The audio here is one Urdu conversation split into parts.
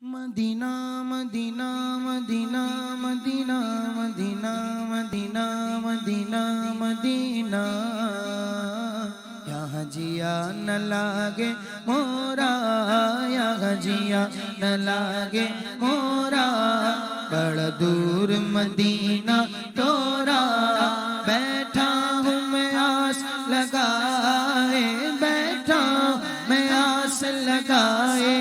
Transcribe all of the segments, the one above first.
مدینہ مدینہ مدینہ مدینہ مدینہ مدینہ مدینہ مدینہ یہاں جیا نہ لاگے مورا، یہاں جیا نہ لاگے مورا، بڑا دور مدینہ تورا، بیٹھا ہوں میں آس لگائے، بیٹھا میں آس لگائے،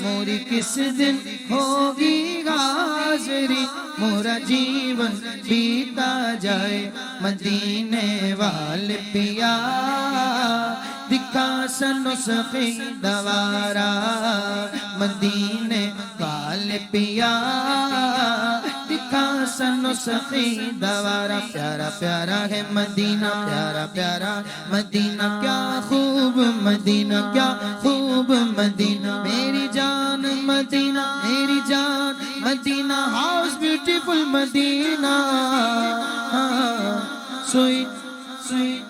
موری کس دن ہوگی حاضری، مورا جیون بیتا جائے، مدینے والے پیا دکھا سنو سفید دوارا، مدینے والے پیا دکھا سنو سفید دوارا، پیارا پیارا ہے مدینہ، پیارا پیارا مدینہ، کیا خوب مدینہ، کیا خوب مدینہ، میری جان مدینہ، میری جان مدینہ، ہاؤس بیوٹیفل مدینہ، سوئٹ سوئٹ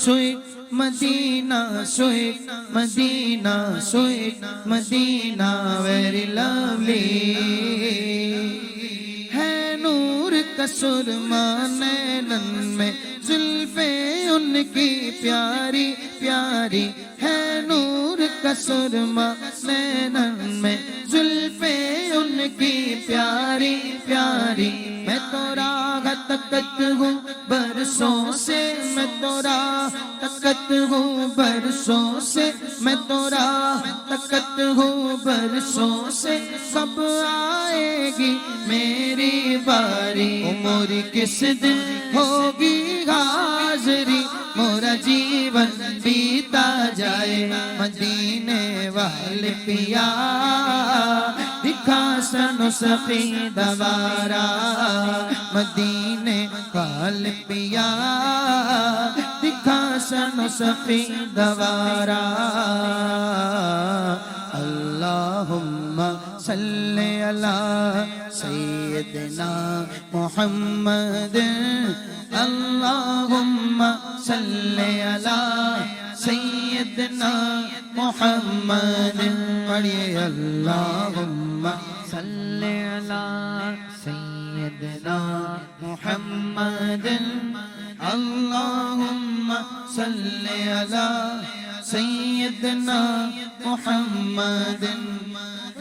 سوئٹ مدینہ، سوئٹ مدینہ، سوئٹ مدینہ، ویری لولی ہے نور کا سرما نینن میں، زلفیں ان کی پیاری پیاری ہے، نور کا سرما نینن میں، زلفیں ان کی پیاری پیاری، میں تو راہ تکت ہوں برسوں سے، میں تو راہ تکت ہوں برسوں سے، میں تو راہ تکت ہوں برسوں سے، کب آئے گی میری باری، موری کس دن ہوگی حاضری، مورا جیون بیتا جائے، مدینے والے پیا دکھا سنو سفید دوارا، مدینے والے پیا دکھا سنو سفید دوارا، اللہم صلی علی سیدنا محمد، اللہم صلی علی سیدنا محمد، پڑھیے اللہم صلی علی سیدنا محمد، اللہم صلی علی سیدنا محمد،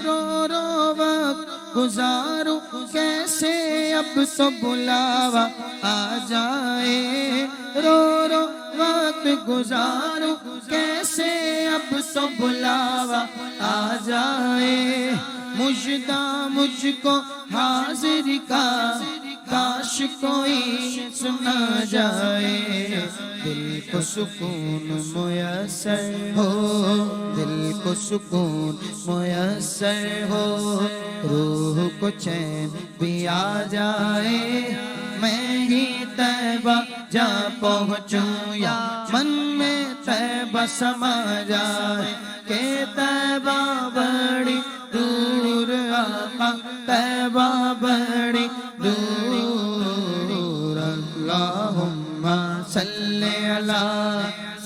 رو رو وقت گزارو کیسے اب تو بلاوا آ جائے، رو رو وقت گزارو کیسے اب تو بلاوا آ جائے، مژدہ مجھ کو حاضر کا کاش کوئی سنا جائے، دل کو سکون میسر ہو، دل کو سکون میسر ہو، روح کو چین بھی آ جائے، میں ہی طیبہ جا پہنچوں یا من میں طیبہ سما جائے، کہ طیبہ بڑی دور آقا، طیبہ بڑی دور، اللہم صلی علی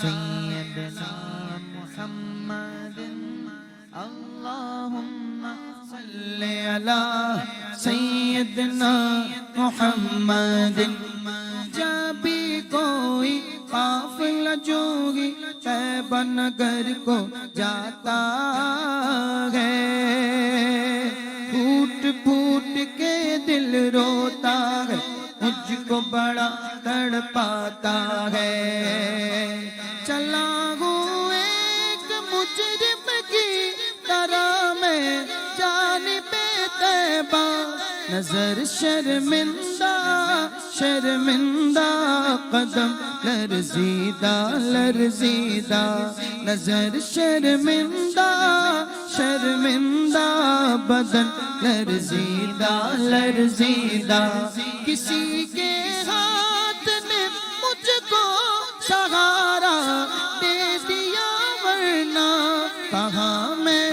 سیدنا محمد، اللہم صلی علی سیدنا محمد، جب بھی کوئی قافلہ جوگی طیبہ نگر کو جاتا ہے، پھوٹ پھوٹ کے دل روتا ہے، مجھ کو بڑا تڑپاتا ہے، چلا ہوں ایک مجرم کی طرح میں جانب طیبہ، نظر شرمندہ شرمندہ، قدم لرزیدہ لرزیدہ، نظر شرمندہ شرمندہ، بدن لرزیدہ لرزیدہ، کسی کے ہاتھ نے مجھ کو سہارا دے دیا، ورنہ کہاں میں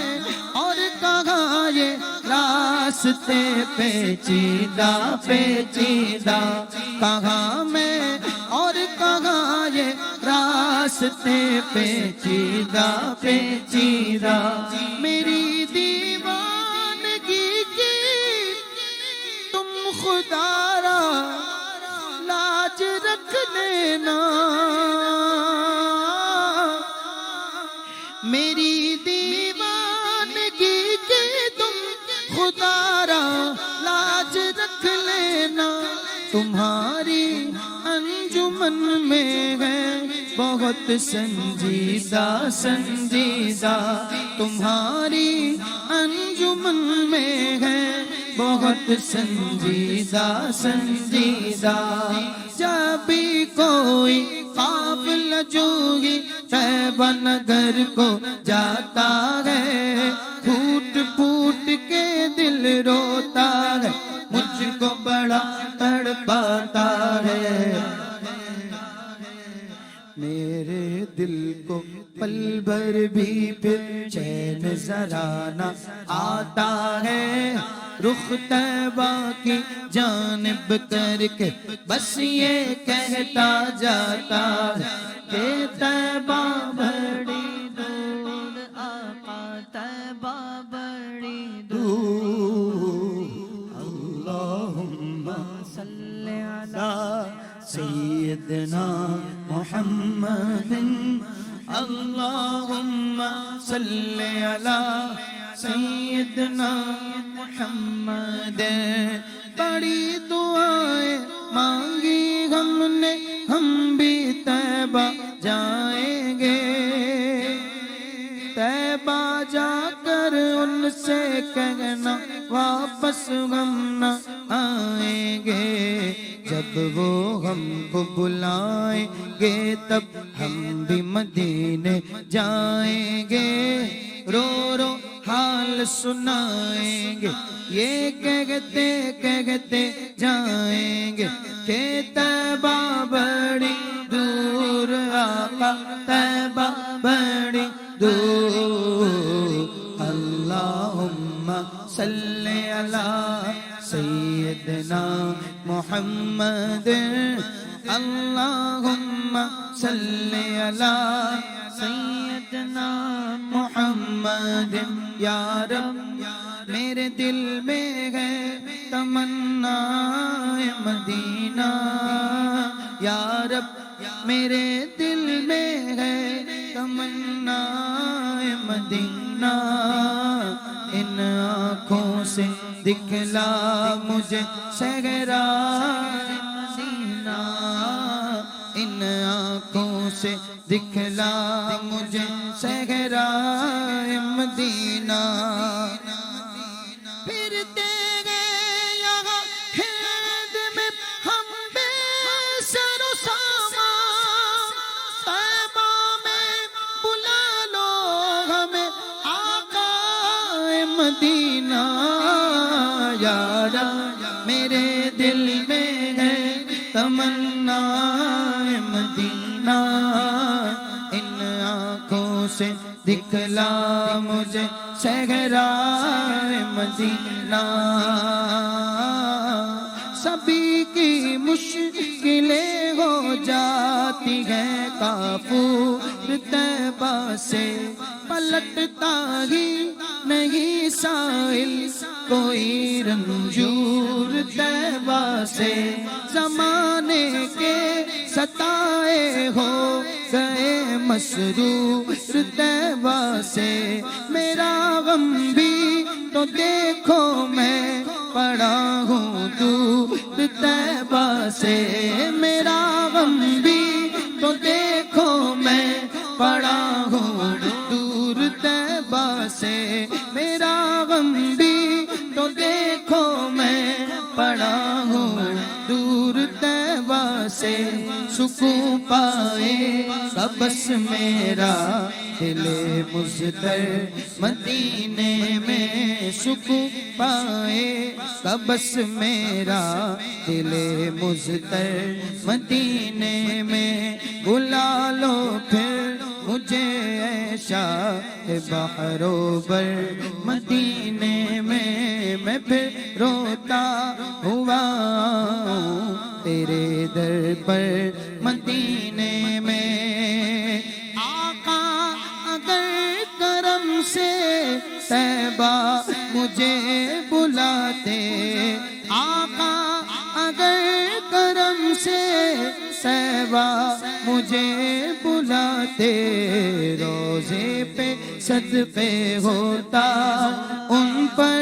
اور کہاں یہ راستے پیچیدہ پیچیدہ، کہاں میں اور کہاں یہ راستے پیچیدہ پیچیدہ، میری دیوار لینا میری دیوانگی کی تم خدا را لاج رکھ لینا تمہاری انجمن میں ہے بہت سنجیدہ سنجیدہ تمہاری انجمن میں ہے بہت سنجیدہ سنجیدہ جب بھی کوئی قافلہ جوئی طیبہ نگر کو جاتا ہے پھوٹ پھوٹ کے دل روتا ہے مجھ کو بڑا تڑپاتا ہے میرے دل کو پل بھر بھی پھر چین ذرا نہ آتا ہے رخ طیبہ کی جانب کر کے بس یہ کہتا جاتا ہے کہ طیبہ بڑی دور آقا طیبہ بڑی دور اللہم صلی علی سیدنا محمد اللہم صلی علی سیدنا محمد بڑی دعائیں مانگی ہم نے ہم بھی طیبہ جائیں گے طیبہ جا کر ان سے کہنا واپس ہم نہ آئیں گے جب وہ ہم کو بلائیں گے تب ہم بھی مدینے جائیں گے رو رو حال سنائیں گے یہ کہتے کہتے جائیں گے کہ طیبہ بڑی دور آقا طیبہ بڑی دور اللہم صلی علی سیدنا محمد اللہم صلی علی سیدنا محمد یا رب میرے دل میں ہے تمنا مدینہ یا رب میرے دل میں ہے تمنا مدینہ ان آنکھوں سے دکھلا مجھے صحرا مدینہ ان آنکھوں سے دکھلا مجھے صحرا مدینہ پھرتے گئے یہاں ہند میں ہم بے سر و سامان طیبہ میں بلا لو ہمیں آقا مدینہ یا رب میرے دل میں ہے تمنا مدینہ ان آنکھوں سے دکھلا مجھے صحرا مدینہ سبھی کی مشکلیں ہو جاتی ہیں کافور طیبہ سے پلٹتا ہی نہیں سائل کوئی رنجور طیبہ سے زمانے کے ستائے ہو گئے مسرور طیبہ سے میرا غم بھی تو دیکھو میں پڑا ہوں دور طیبہ سے میرا غم بھی تو دیکھو میں پڑا ہوں دور طیبہ سے میرا غم بھی تو دیکھو میں پڑا ہوں دور طیبہ سے سکون پائے بس میرا دل مضطر مدینے میں سکون پائے بس میرا دل مضطر مدینے میں بلا لو پھر مجھے اے شاہ بحرو بر مدینے میں پھر روتا ہوا تیرے در پر مدینے میں آقا اگر کرم سے طیبہ مجھے بلاتے آقا اگر کرم سے طیبہ مجھے بلاتے، روزے پہ صدقے ہوتا، ان پر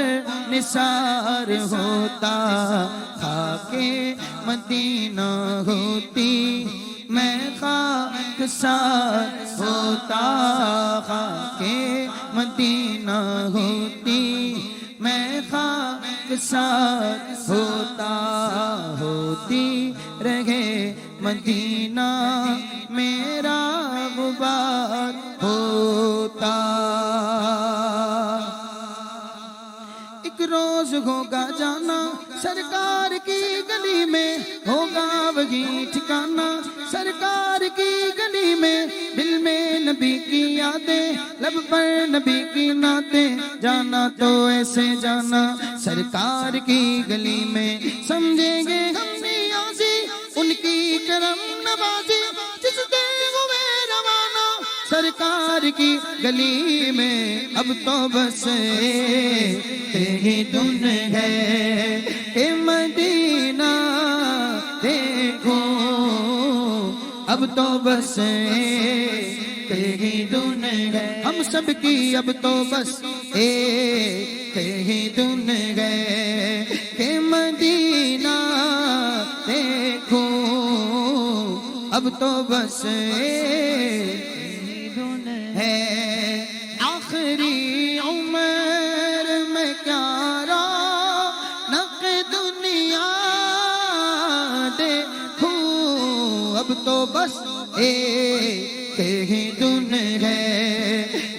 نثار ہوتا، خاک مدینہ ہوتی میں خاکسار ہوتا، خاک مدینہ ہوتی میں خاکسار ہوتا، ہوتی رہے مدینہ میرا غبار ہوتا۔ ایک روز ہوگا جانا سرکار کی گلی میں، ہوگا وہی ٹھکانہ سرکار کی گلی میں، دل میں نبی کی یادیں، لب پر نبی کی نعتیں، جانا تو ایسے جانا سرکار کی گلی میں، سمجھیں گے ہم نیازی ان کی کرم نوازی، جس دے ہوئے روانہ سرکار کی گلی میں، اب تو بس تیری دھن ہے کہ مدینہ دیکھو، اب تو بس تیری دھن ہے، ہم سب کی اب تو بس تیری دھن ہے کہ مدینہ دیکھو، اب تو بس تیری دھن ہے۔ آخری عمر میں کیا رونق دنیا دیکھوں، اب تو بس تیری دھن ہے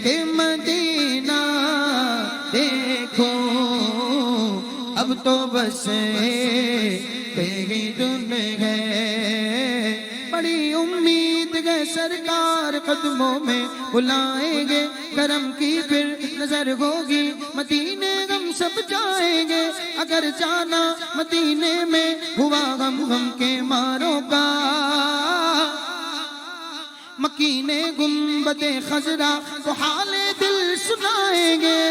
کہ مدینہ دیکھو، اب تو بس تیری دھن ہے۔ بڑی امید ہے سرکار قدموں میں بلائیں گے، کرم کی پھر نظر ہوگی، مدینے ہم سب جائیں گے، اگر جانا مدینے میں ہوا غم غم کے ماروں کا، مکین گنبد خضرا کو حال دل سنائیں گے،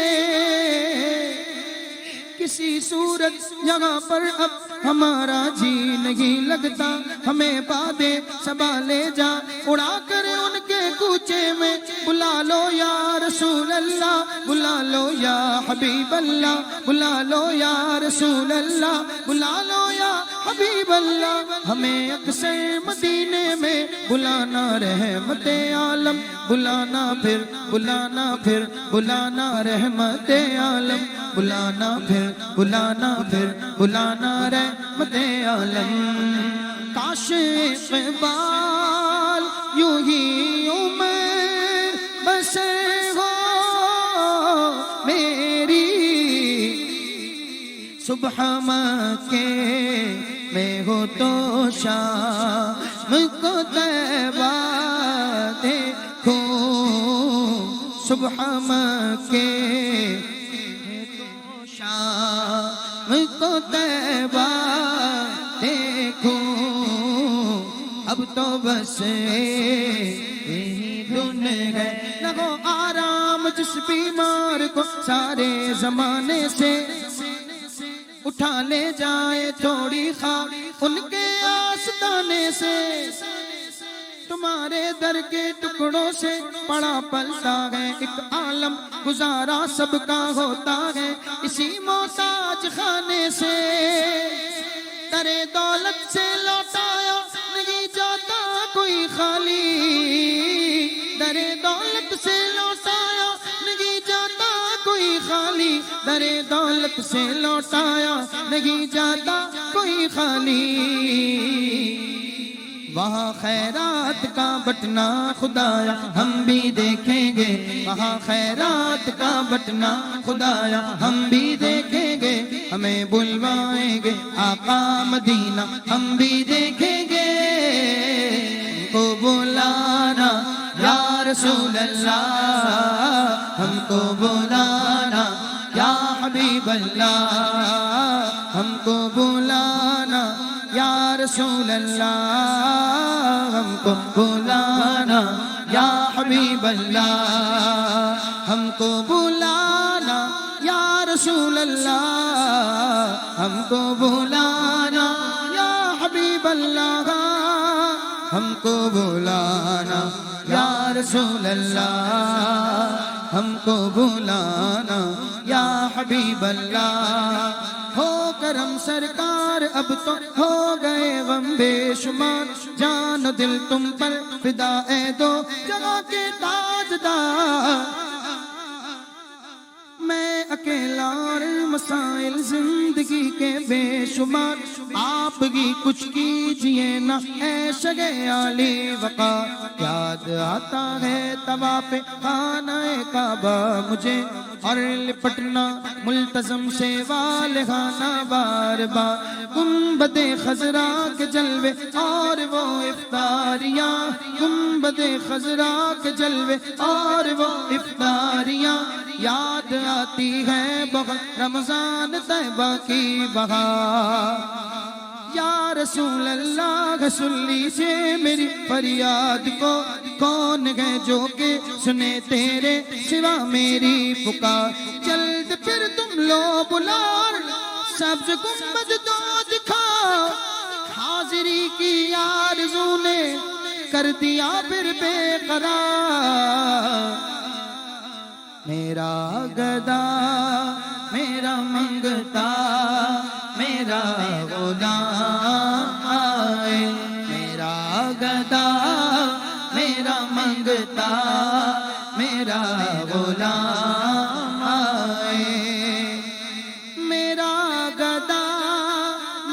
کسی صورت یہاں پر اب ہمارا جی نہیں لگتا، ہمیں بادے صبا لے جا اڑا کر ان کے کوچے میں، بلا لو یا رسول اللہ، بلا لو یا حبیب اللہ، بلا لو یا رسول اللہ، بلا لو یا حبیب اللہ، ہمیں اکثر مدینے میں بلانا رحمت عالم، بلانا پھر بلانا پھر بلانا رحمت عالم، بلانا پھر بلانا پھر بلانا رحمت عالم۔ کاش اقبال یوں ہی عمر بسر ہو میری، صبح مکے میں ہو تو شام کو طیبہ دیکھوں، صبح مکے شام کو طیبہ دیکھوں، اب تو بس یہی دھن ہے۔ نہ ہو آرام جس بیمار کو سارے زمانے سے، اٹھا لے جائے تھوڑی خواہ ان کے آستانے سے، تمہارے در کے ٹکڑوں سے پڑا پلتا ہے ایک عالم، گزارا سب کا ہوتا ہے اسی محتاج خانے سے، درے دولت سے لوٹایا نہیں جاتا کوئی خالی، درے دولت سے لوٹایا نہیں جاتا کوئی خالی، درے دولت سے لوٹایا نہیں جاتا کوئی خالی، وہاں خیرات کا بٹنا خدایا ہم بھی دیکھیں گے، وہاں خیرات کا بٹنا خدایا ہم بھی دیکھیں گے، ہمیں بلوائیں گے آقا مدینہ ہم بھی دیکھیں گے، ہم کو بلانا یا رسول اللہ، ہم کو بلانا یا حبیب اللہ، ہم کو بلانا یا رسول اللہ، ہم کو بلانا یا حبیب اللہ، ہم کو بلانا یا رسول اللہ، ہم کو بلانا یا حبیب اللہ۔ ہم کو بلانا یا رسول اللہ، ہم کو بلانا یا حبیب اللہ۔ ہو کرم سرکار اب تو ہو گئے غم بے شمار، جان و دل تم پر فدا اے دو جگہ کے تاجدار۔ میں اکیلا اور مسائل زندگی کے بے شمار، آپ کی کچھ کیجئے نا اے شگے عالی وقار۔ یاد آتا ہے طواف خانہ کعبہ مجھے، اور لپٹنا ملتزم سے والہانہ بار بار۔ گنبد خضرا کے جلوے اور وہ افطاریاں، گنبد خضرا کے جلوے اور وہ افطاریاں، یاد آتی ہے بہت رمضان طیبہ کی بہار۔ یا رسول اللہ سن لیجئے میری فریاد کو، کون ہے جو کہ سنے تیرے سوا میری پکار۔ جلد پھر تم لو بلار سبز گنبد تو دکھا، حاضری کی آرزو نے کر دیا پھر بے قرار۔ میرا گدا میرا منگتا میرا غلام آئے، میرا گدا میرا منگتا میرا غلام آئے، میرا گدا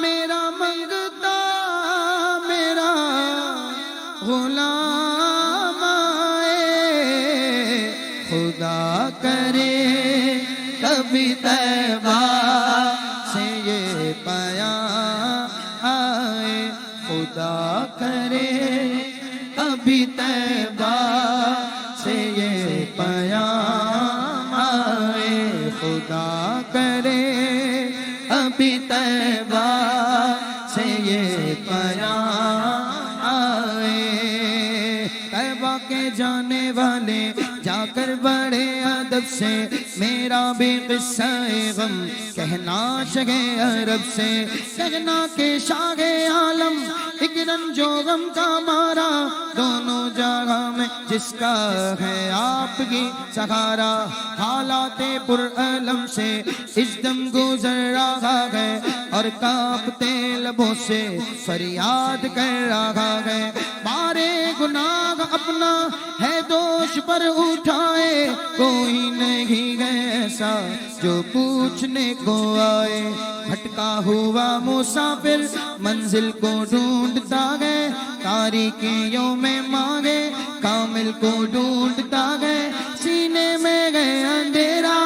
میرا منگتا میرا غلام آئے۔ خدا کرے کبھی طیبہ سے یہ پیام آئے، خدا کرے کبھی طیبہ سے یہ پیام آئے، خدا کرے کبھی طیبہ سے یہ پیام آئے۔ طیبہ کے جانے والے جا کر بڑے ادب سے میرا بھی قصہ غم کہنا شگے عرب سے، کہنا کہ شاہ عالم ایک رنج و غم کا مارا، دونوں جگہ میں جس کا ہے آپ کی سہارا۔ حالات پر علم سے اس دم گزر رہا ہے، اور کانپتے لبوں سے فریاد کر رہا ہے۔ بارے گناہ اپنا ہے دوش پر اٹھائے، کوئی نہیں ایسا جو پوچھنے کو آئے۔ بھٹکا ہوا مسافر منزل کو ڈھونڈتا ہے، تاریکیوں میں مانگے کامل کو ڈھونڈتا ہے۔ سینے میں گئے اندھیرا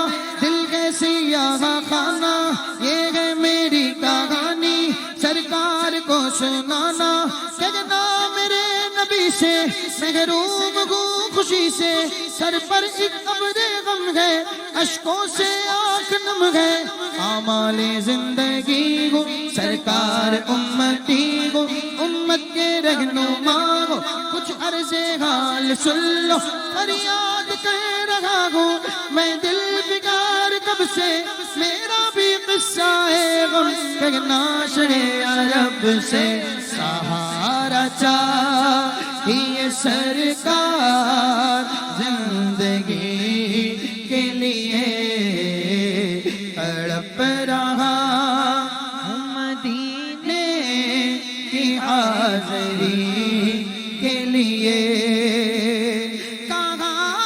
دل کے سیاہ خانہ، یہ ہے میری کہانی سرکار کو سنانا۔ کہنا میرے نبی سے محروم ہوں خوشی سے، سر پر ایک ابر غم ہے، اشکوں سے آنکھ نم ہے۔ آمال زندگی ہو سرکار امتی ہو، امت کے رہنما ہو، کچھ عرض حال سن لو، فریاد کہہ رہا ہوں میں دل بگار کب سے، میرا بھی قصہ ہے غم کہنا شگے عرب سے۔ سہارا چاہیے سرکار زندگی کے لیے، تڑپ رہا ہوں مدینے کی حاضری کے لیے۔ کہاں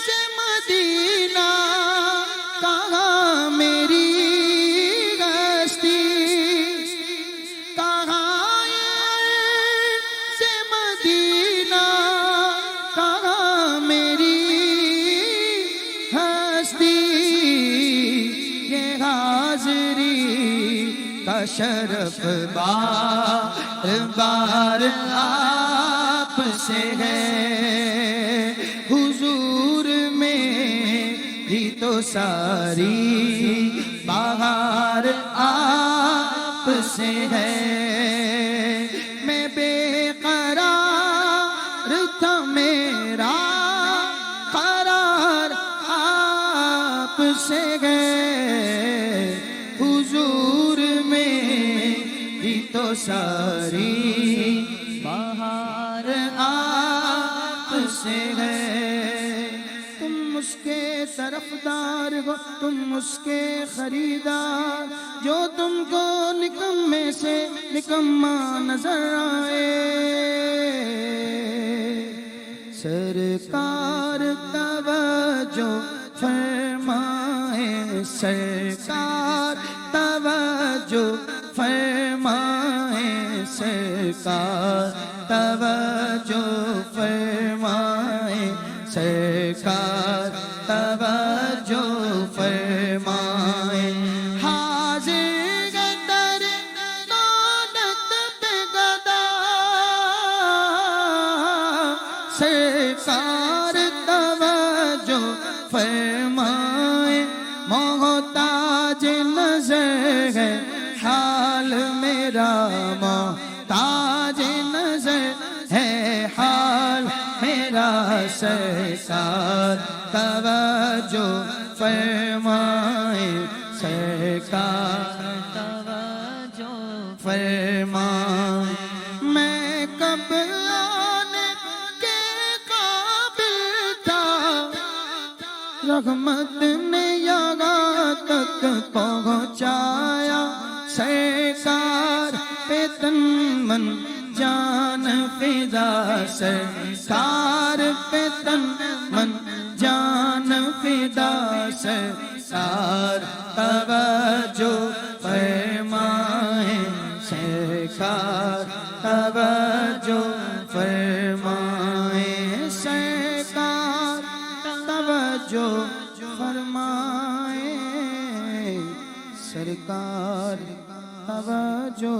سے مدینہ کہاں میری ہستی، کہاں سے مدینہ کہاں میری ہستی، یہ حاضری کا شرف بار بار آپ سے ہے، حضور میں بھی تو ساری بہار آپ سے ہے۔ میں بے قرار تھا میرا قرار آپ سے ہے، حضور میں بھی تو ساری سے ہے، تم اس کے طرفدار ہو، تم اس کے خریدار، جو تم کو نکمے سے نکما نظر آئے۔ سرکار توجہ فرمائیں، سرکار توجہ فرمائیں، سرکار توجہ فرمائیں، سرکار توجہ فرمائیں۔ حاضر در دولت پہ گدا، سرکار توجہ فرمائیں، محتاج نظر ہے حال میرا، محتاج نظر ہے حال میرا، سرکار توجہ فرمائیں، سرکار توجہ فرمائیں۔ میں کب آنے کے قابل تھا، رحمت نے یہاں تک پہنچایا، سرکار پہ تن من جان فدا، سرکار پہ تن من جان فدا، سرکار توجہ فرمائیں، سرکار توجہ فرمائیں، سرکار توجہ فرمائیں، سرکار توجہ